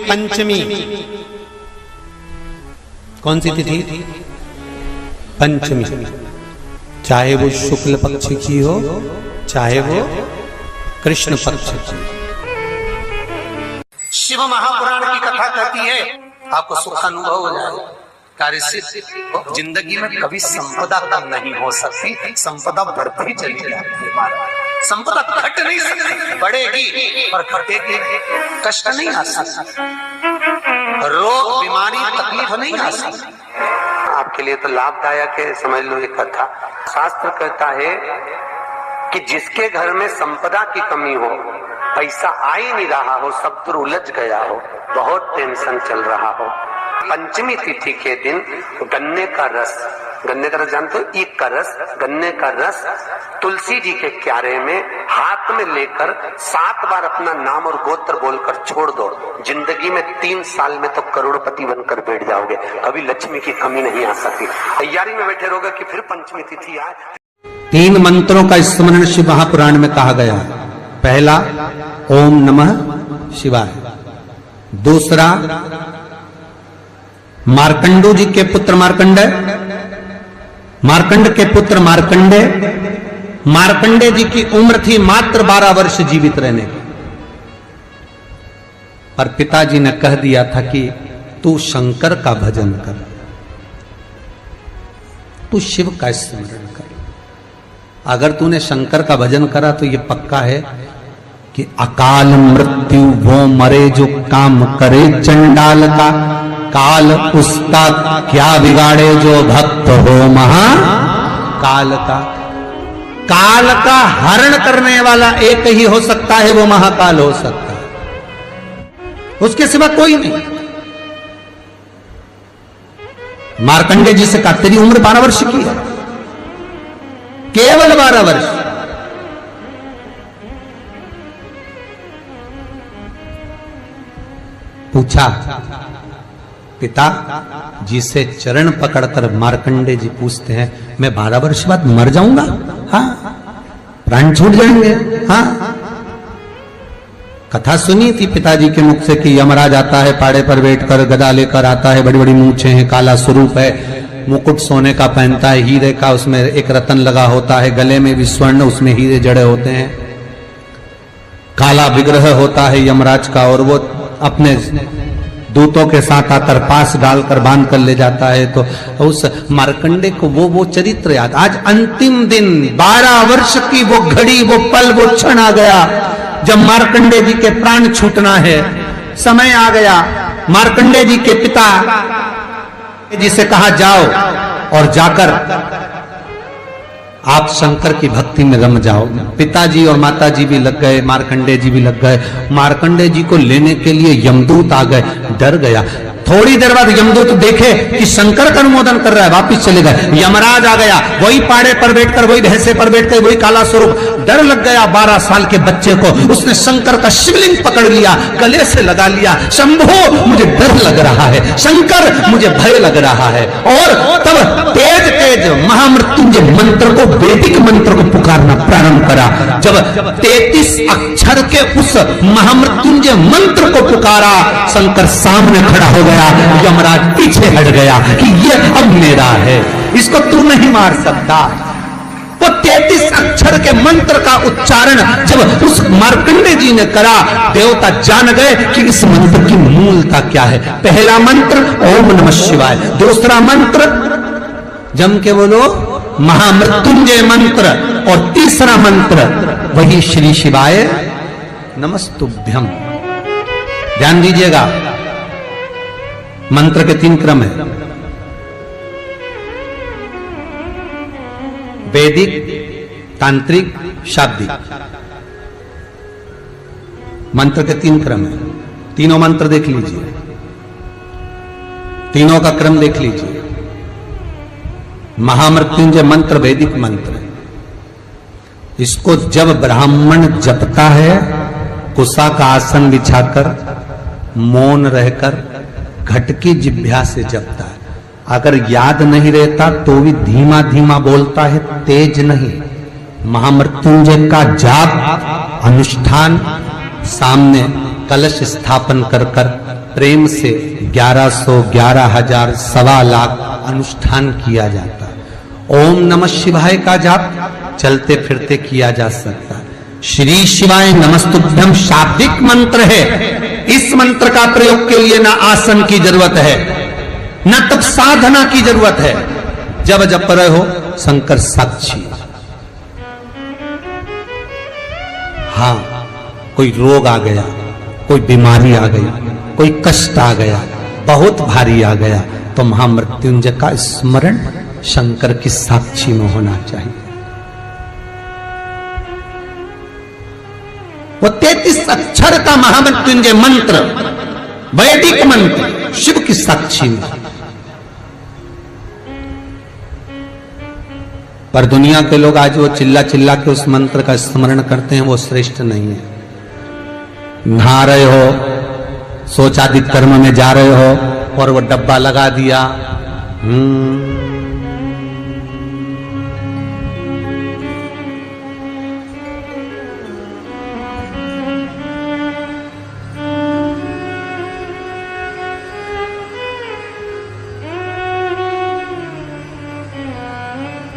पंचमी, कौन सी तिथि? पंचमी, चाहे वो शुक्ल पक्ष की हो चाहे वो कृष्ण पक्ष की। शिव महापुराण की कथा कहती है आपको सुख अनुभव हो जाए। कार्य सिद्ध। जिंदगी में कभी संपदा कम नहीं हो सकती, संपदा बढ़ती चली जाती है। संपदा घट नहीं सकती, बढ़ेगी और घटेगी। कष्ट नहीं आ सकता, रोग बीमारी तकलीफ नहीं आ सकती। आपके लिए तो लाभदायक है, समझ लो ये कथा। शास्त्र कहता है कि जिसके घर में संपदा की कमी हो, पैसा आ ही नहीं रहा हो, सब तो उलझ गया हो, बहुत टेंशन चल रहा हो, पंचमी तिथि के दिन गन्ने का रस जानते हो, ईख का रस, गन्ने का रस तुलसी जी के क्यारे में हाथ में लेकर 7 बार अपना नाम और गोत्र बोलकर छोड़ दो। जिंदगी में 3 साल में तो करोड़पति बनकर बैठ जाओगे, कभी लक्ष्मी की कमी नहीं आ सकती। तैयारी में बैठे रहोगे कि फिर पंचमी तिथि आए। 3 मंत्रों का स्मरण शिव महापुराण में कहा गया है। पहला ओम नमः शिवाय, दूसरा मार्कंडू जी के पुत्र मार्कंडेय, मार्कंड के पुत्र मार्कंडेय, मार्कंडेय जी की उम्र थी मात्र 12 वर्ष जीवित रहने की, पर पिताजी ने कह दिया था कि तू शंकर का भजन कर, तू शिव का स्मरण कर। अगर तूने शंकर का भजन करा तो यह पक्का है कि अकाल मृत्यु वो मरे जो काम करे चंडाल का, काल उसका क्या बिगाड़े जो भक्त हो महाकाल का। काल का हरण करने वाला एक ही हो सकता है, वो महाकाल हो सकता है, उसके सिवा कोई नहीं। मार्कंडेय जी से कहा तेरी उम्र 12 वर्ष की है, केवल 12 वर्ष। पूछा पिता जी से चरण पकड़कर मार्कंडेय जी पूछते हैं, मैं 12 वर्ष बाद मर जाऊंगा? हाँ, प्राण छूट जाएंगे? हाँ। कथा सुनी थी पिताजी के मुख से कि यमराज आता है, पाड़े पर बैठकर गदा लेकर आता है, बड़ी बड़ी मूंछें हैं, काला स्वरूप है, मुकुट सोने का पहनता है, हीरे का, उसमें एक रतन लगा होता है, गले में भी स्वर्ण, उसमें हीरे जड़े होते हैं, काला विग्रह होता है यमराज का, और वो अपने दूतों के साथ आकर पास डालकर बांध कर ले जाता है। तो उस मार्कंडेय को वो चरित्र याद। आज अंतिम दिन, 12 वर्ष की वो घड़ी, वो पल, वो क्षण आ गया जब मार्कंडेय जी के प्राण छूटना है। समय आ गया। मार्कंडेय जी के पिता जी से कहा जाओ और जाकर आप शंकर की भक्ति में रम जाओ। पिताजी और माताजी भी लग गए, मार्कंडेय जी भी लग गए। मार्कंडेय जी को लेने के लिए यमदूत आ गए, डर गया। थोड़ी देर बाद यमदूत देखे कि शंकर का अनुमोदन कर रहा है, वापिस चले गए। यमराज आ गया, वही पाड़े पर बैठकर, वही भैंसे पर बैठकर, वही काला स्वरूप। डर लग गया 12 साल के बच्चे को। उसने शंकर का शिवलिंग पकड़ लिया, गले से लगा लिया, शंभो मुझे डर लग रहा है, शंकर मुझे भय लग रहा है। और तब तेज तेज महामृत्युंजय मंत्र को, वैदिक मंत्र को पुकारना प्रारंभ करा। जब 33 अक्षर के उस महामृत्युंजय मंत्र को पुकारा, शंकर सामने खड़ा हो गया। यमराज पीछे हट गया कि ये अब मेरा है, इसको तू नहीं मार सकता। वो 33 अक्षर के मंत्र का उच्चारण जब उस मार्कंडेय जी ने करा, देवता जान गए कि इस मंत्र की मूलता क्या है। पहला मंत्र ओम नमः शिवाय, दूसरा मंत्र जम के बोलो महामृत्युंजय मंत्र, और तीसरा मंत्र वही श्री शिवाय नमस्तुभ्यम। ध्यान दीजिएगा, मंत्र के 3 क्रम है, वैदिक, तांत्रिक, शाब्दिक। मंत्र के 3 क्रम है। तीनों मंत्र देख लीजिए, तीनों का क्रम देख लीजिए। महामृत्युंजय मंत्र वैदिक मंत्र है। इसको जब ब्राह्मण जपता है, कुशा का आसन बिछाकर, मौन रहकर, घट की जिह्वा से जपता है। अगर याद नहीं रहता तो भी धीमा धीमा बोलता है, तेज नहीं। महामृत्युंजय का जाप अनुष्ठान, सामने कलश स्थापन कर कर प्रेम से 1100, 11,000, 1,25,00,000 अनुष्ठान किया जाता है। ओम नमः शिवाय का जाप चलते फिरते किया जा सकता है। श्री शिवाय नमस्तुभ्यम शाब्दिक मंत्र है। इस मंत्र का प्रयोग के लिए ना आसन की जरूरत है, ना तब साधना की जरूरत है। जब जप रहे हो शंकर साक्षी। हाँ, कोई रोग आ गया, कोई बीमारी आ गई, कोई कष्ट आ गया, बहुत भारी आ गया, तो महामृत्युंजय का स्मरण शंकर की साक्षी में होना चाहिए। वो 33 अक्षर का महामृत्युंजय मंत्र, वैदिक मंत्र, शिव की साक्षी में। पर दुनिया के लोग आज वो चिल्ला चिल्ला के उस मंत्र का स्मरण करते हैं, वो श्रेष्ठ नहीं है। नहा रहे हो, सोचादित कर्म में जा रहे हो और वो डब्बा लगा दिया,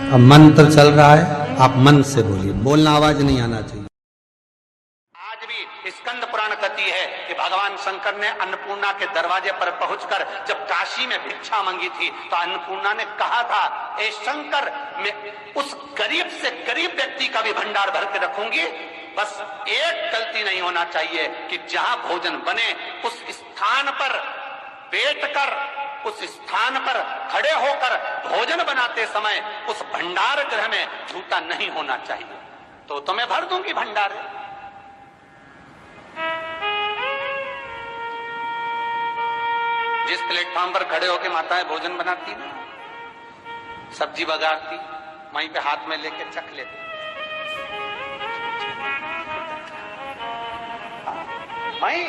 अब मंत्र चल रहा है, आप मन से बोलिए, बोलना आवाज नहीं आना चाहिए। आज भी स्कंद पुराण कहती है कि भगवान शंकर ने अन्नपूर्णा के दरवाजे पर पहुंचकर जब काशी में भिक्षा मांगी थी तो अन्नपूर्णा ने कहा था, ए शंकर, मैं उस गरीब से गरीब व्यक्ति का भी भंडार भर के रखूंगी, बस एक गलती नहीं होना चाहिए कि जहां भोजन बने उस स्थान पर बैठकर, उस स्थान पर खड़े होकर भोजन बनाते समय उस भंडार गृह में जूता नहीं होना चाहिए। तो तुम्हें भर दूंगी भंडार। जिस प्लेटफॉर्म पर खड़े होकर माताएं भोजन बनाती ना, सब्जी बगाड़ती, वहीं पे हाथ में लेके चख लेती। वहीं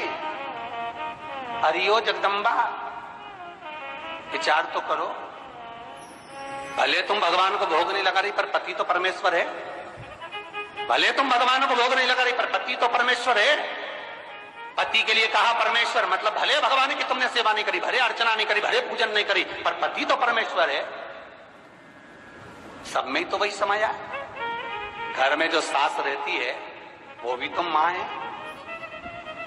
हरियो जगदम्बा, विचार तो करो। भले तुम भगवान को भोग नहीं लगा रही पर पति तो परमेश्वर है। भले तुम भगवान को भोग नहीं लगा रही पर पति तो परमेश्वर है। पति के लिए कहा परमेश्वर, मतलब भले भगवान की तुमने सेवा नहीं करी, भले अर्चना नहीं करी, भले पूजन नहीं करी, पर पति तो परमेश्वर है। सब में तो वही समाया। घर में जो सास रहती है वो भी तो मां है,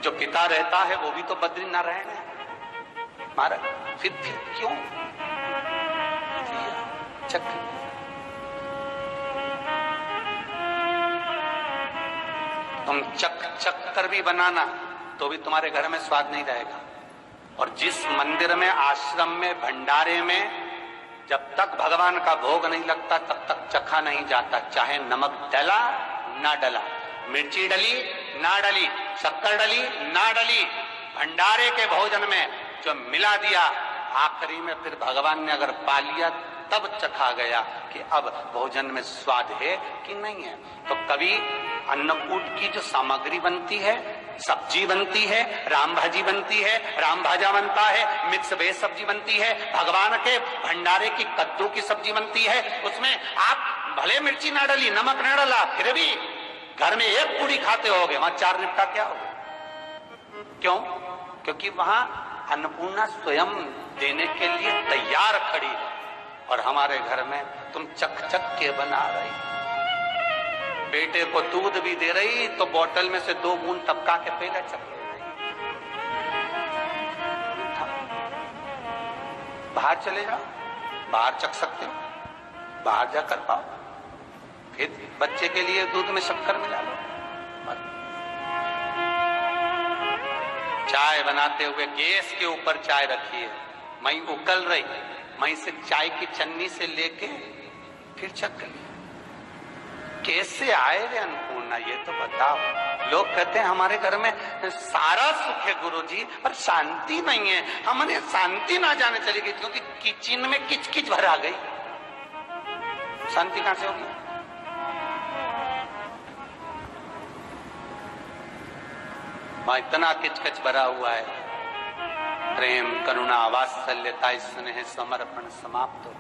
जो पिता रहता है वो भी तो बद्रीनारायण है। महाराज फिर क्यों चक तुम चक कर भी बनाना तो भी तुम्हारे घर में स्वाद नहीं रहेगा। और जिस मंदिर में, आश्रम में, भंडारे में जब तक भगवान का भोग नहीं लगता तब तक चखा नहीं जाता, चाहे नमक डला ना डला, मिर्ची डली ना डली, शक्कर डली ना डली, भंडारे के भोजन में जो मिला दिया, आखिरी में फिर भगवान ने अगर पा लिया तब चखा गया कि अब भोजन में स्वाद है कि नहीं है। तो कभी अन्नकूट की जो सामग्री बनती है, सब्जी बनती है, राम भाजी बनती है, राम भाजा बनता है, मिक्स वेज सब्जी बनती है, भगवान के भंडारे की कद्दू की सब्जी बनती है, उसमें आप भले मिर्ची ना डली, नमक ना डला, फिर भी घर में एक पूरी खाते होगे, वहां 4 निपटा क्या होगा? क्यों? क्योंकि वहां अन्नपूर्णा स्वयं देने के लिए तैयार खड़ी है। और हमारे घर में तुम चक के बना रही, बेटे को दूध भी दे रही तो बोतल में से 2 बूंद टपका के पहले चक ले रही। बाहर चले जाओ, बाहर चख सकते हो, बाहर जाकर पाओ, फिर बच्चे के लिए दूध में शक्कर मिला लो। चाय बनाते हुए गैस के ऊपर चाय रखी है, मई उकल रही, मई से चाय की चन्नी से लेके फिर चख गई। कैसे आए रे अन्नपूर्णा, ये तो बताओ। लोग कहते हैं हमारे घर में सारा सुख है गुरुजी, पर शांति नहीं है। हमारे शांति ना जाने चली गई क्योंकि किचन में किचकिच भरा गई। शांति कहां से होगी? वहां इतना किचकिच भरा हुआ है। प्रेम, करुणा, वात्सल्यता, स्नेह, समर्पण समाप्त हो।